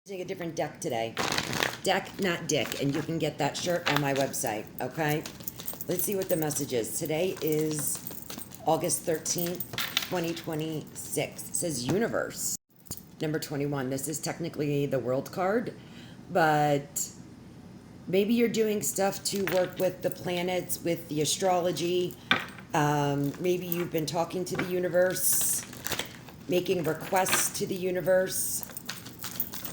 Using a different deck today. Deck, not dick, and you can get that shirt on my website, okay? Let's see what the message is. Today is August 13th, 2026. It says universe. Number 21. This is technically the world card, but maybe you're doing stuff to work with the planets, with the astrology. Maybe you've been talking to the universe, making requests to the universe.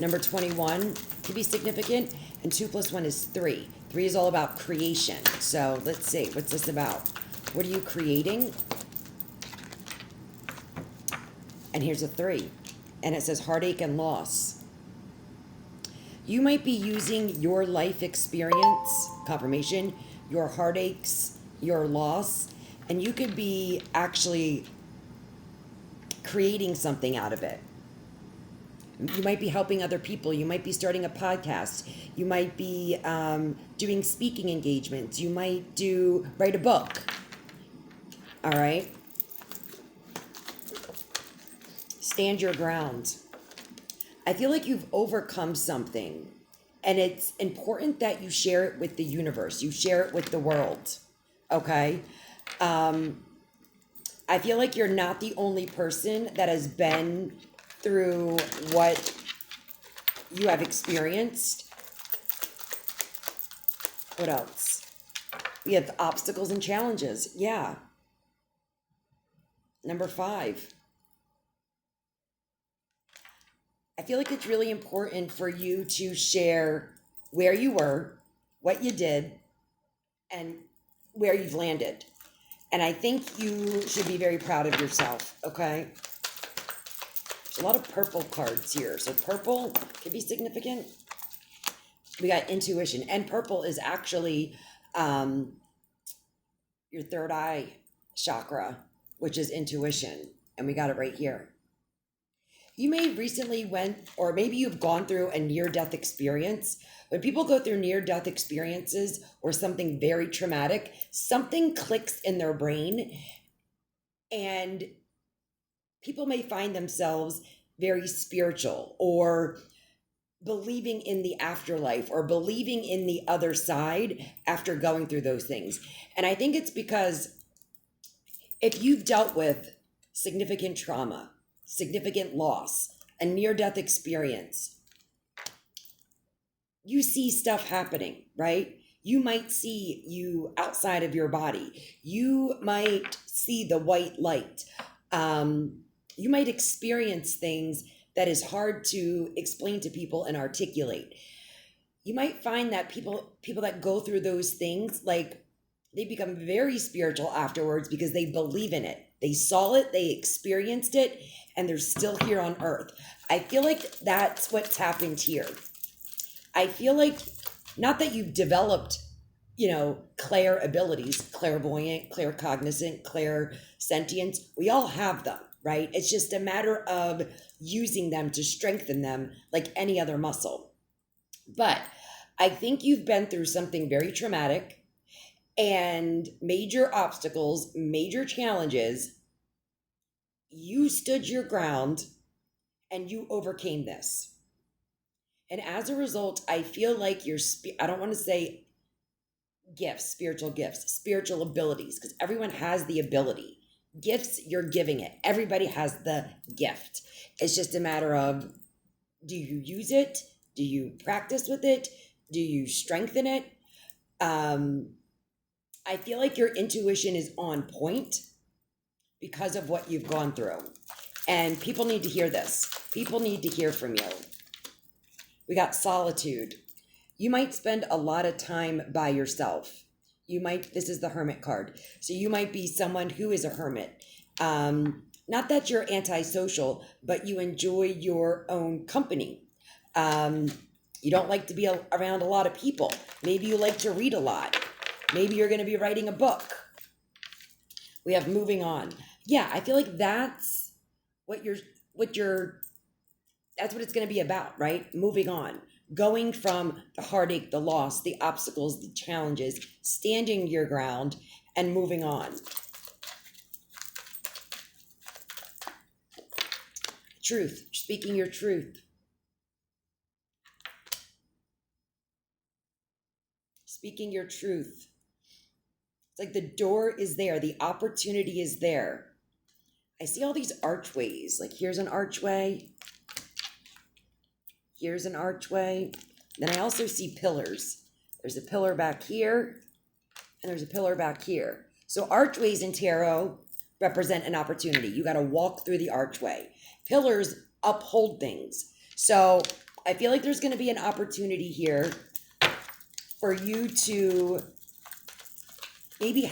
Number 21 could be significant, and 2 plus 1 is 3. 3 is all about creation. So let's see, what's this about? What are you creating? And here's a 3, and it says heartache and loss. You might be using your life experience, confirmation, your heartaches, your loss, and you could be actually creating something out of it. You might be helping other people. You might be starting a podcast. You might be doing speaking engagements. You might write a book. All right? Stand your ground. I feel like you've overcome something, and it's important that you share it with the universe. You share it with the world. Okay? I feel like you're not the only person that has been through what you have experienced. What else? We have obstacles and challenges. Yeah. Number 5. I feel like it's really important for you to share where you were, what you did, and where you've landed. And I think you should be very proud of yourself, okay? There's a lot of purple cards here. So purple could be significant. We got intuition. And purple is actually your third eye chakra, which is intuition. And we got it right here. You may recently or maybe you've gone through a near-death experience. When people go through near-death experiences or something very traumatic, something clicks in their brain, and people may find themselves very spiritual or believing in the afterlife or believing in the other side after going through those things. And I think it's because if you've dealt with significant trauma, significant loss, a near-death experience, you see stuff happening, right? You might see you outside of your body. You might see the white light. You might experience things that is hard to explain to people and articulate. You might find that people that go through those things, like, they become very spiritual afterwards because they believe in it. They saw it, they experienced it, and they're still here on earth. I feel like that's what's happened here. I feel like, not that you've developed, clair abilities, clairvoyant, claircognizant, clairsentience. We all have them, right? It's just a matter of using them to strengthen them like any other muscle. But I think you've been through something very traumatic and major obstacles, major challenges. You stood your ground and you overcame this. And as a result, I feel like I don't want to say gifts, spiritual abilities, because everyone has the ability. Gifts, you're giving it. Everybody has the gift. It's just a matter of, do you use it? Do you practice with it? Do you strengthen it? I feel like your intuition is on point because of what you've gone through. And people need to hear this. People need to hear from you. We got solitude. You might spend a lot of time by yourself. This is the Hermit card. So you might be someone who is a hermit. Not that you're antisocial, but you enjoy your own company. You don't like to be around a lot of people. Maybe you like to read a lot. Maybe you're going to be writing a book. We have moving on. Yeah, I feel like that's what that's what it's going to be about, right? Moving on. Going from the heartache, the loss, the obstacles, the challenges, standing your ground, and moving on. Truth. Speaking your truth. speaking your truth. It's like the door is there, the opportunity is there. I see all these archways. Like here's an archway. Here's an archway. Then I also see pillars. There's a pillar back here, and there's a pillar back here. So archways in tarot represent an opportunity. You got to walk through the archway. Pillars uphold things. So I feel like there's going to be an opportunity here for you to maybe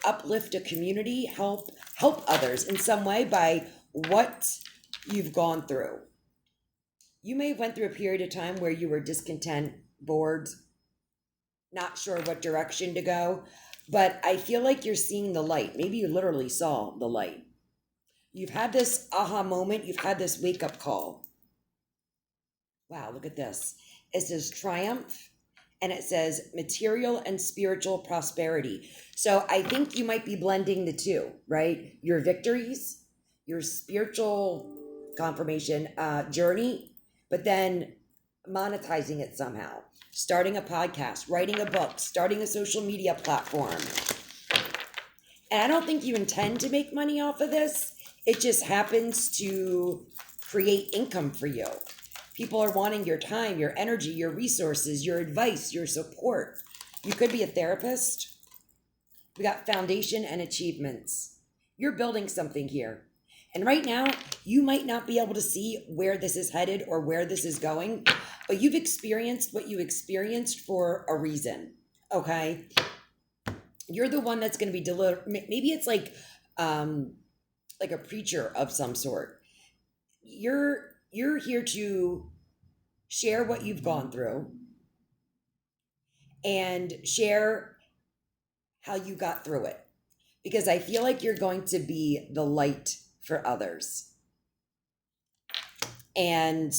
uplift a community, help others in some way by what you've gone through. You may have went through a period of time where you were discontent, bored, not sure what direction to go, but I feel like you're seeing the light. Maybe you literally saw the light. You've had this aha moment. You've had this wake-up call. Wow, look at this. It says triumph, and it says material and spiritual prosperity. So I think you might be blending the two, right? Your victories, your spiritual confirmation journey, but then monetizing it somehow. Starting a podcast, writing a book, starting a social media platform. And I don't think you intend to make money off of this. It just happens to create income for you. People are wanting your time, your energy, your resources, your advice, your support. You could be a therapist. We got foundation and achievements. You're building something here. And right now, you might not be able to see where this is headed or where this is going, but you've experienced what you experienced for a reason, okay? You're the one that's going to be delivered. Maybe it's like a preacher of some sort. You're here to share what you've gone through and share how you got through it. Because I feel like you're going to be the light for others. And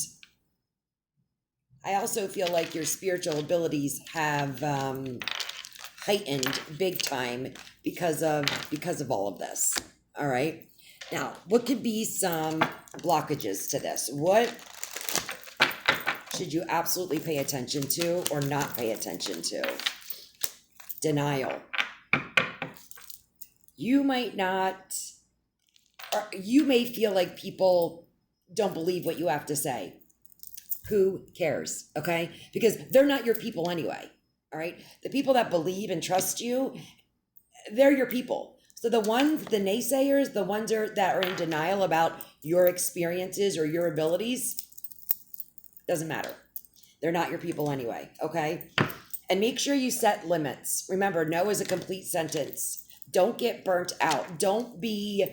I also feel like your spiritual abilities have heightened big time because of all of this. All right. Now, what could be some blockages to this? What should you absolutely pay attention to or not pay attention to? Denial. You might not, or you may feel like people don't believe what you have to say. Who cares? Okay? Because they're not your people anyway. All right? The people that believe and trust you, they're your people. So the naysayers, the ones that are in denial about your experiences or your abilities, doesn't matter. They're not your people anyway, okay? And make sure you set limits. Remember, no is a complete sentence. Don't get burnt out. Don't be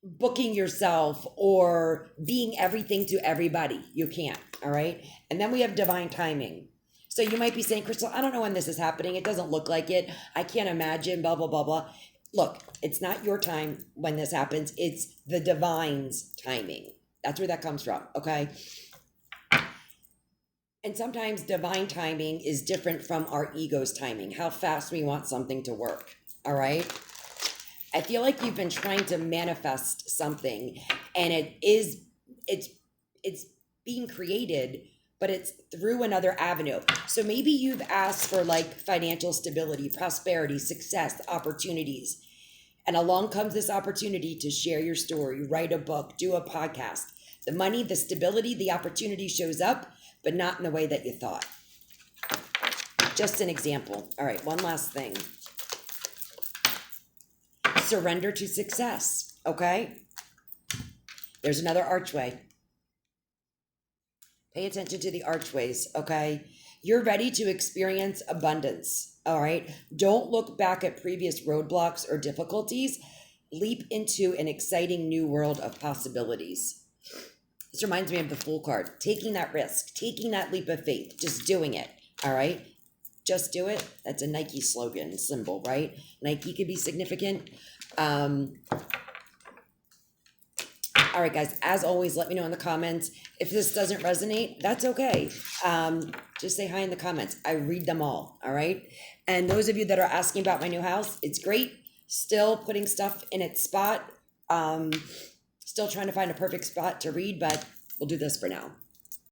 booking yourself or being everything to everybody. You can't, all right? And then we have divine timing. So you might be saying, Crystal, I don't know when this is happening. It doesn't look like it. I can't imagine, blah, blah, blah, blah. Look, it's not your time when this happens. It's the divine's timing. That's where that comes from, okay? And sometimes divine timing is different from our ego's timing, how fast we want something to work, all right? I feel like you've been trying to manifest something and it's being created, but it's through another avenue. So maybe you've asked for like financial stability, prosperity, success, opportunities. And along comes this opportunity to share your story, write a book, do a podcast. The money, the stability, the opportunity shows up, but not in the way that you thought. Just an example. All right, one last thing. Surrender to success, okay? There's another archway. Pay attention to the archways, okay? You're ready to experience abundance, all right? Don't look back at previous roadblocks or difficulties. Leap into an exciting new world of possibilities. This reminds me of the Fool card. Taking that risk, taking that leap of faith, just doing it, all right? Just do it. That's a Nike slogan, symbol, right? Nike could be significant. All right, guys, as always, let me know in the comments. If this doesn't resonate, that's okay. Just say hi in the comments. I read them all right? And those of you that are asking about my new house, it's great. Still putting stuff in its spot. Still trying to find a perfect spot to read, but we'll do this for now.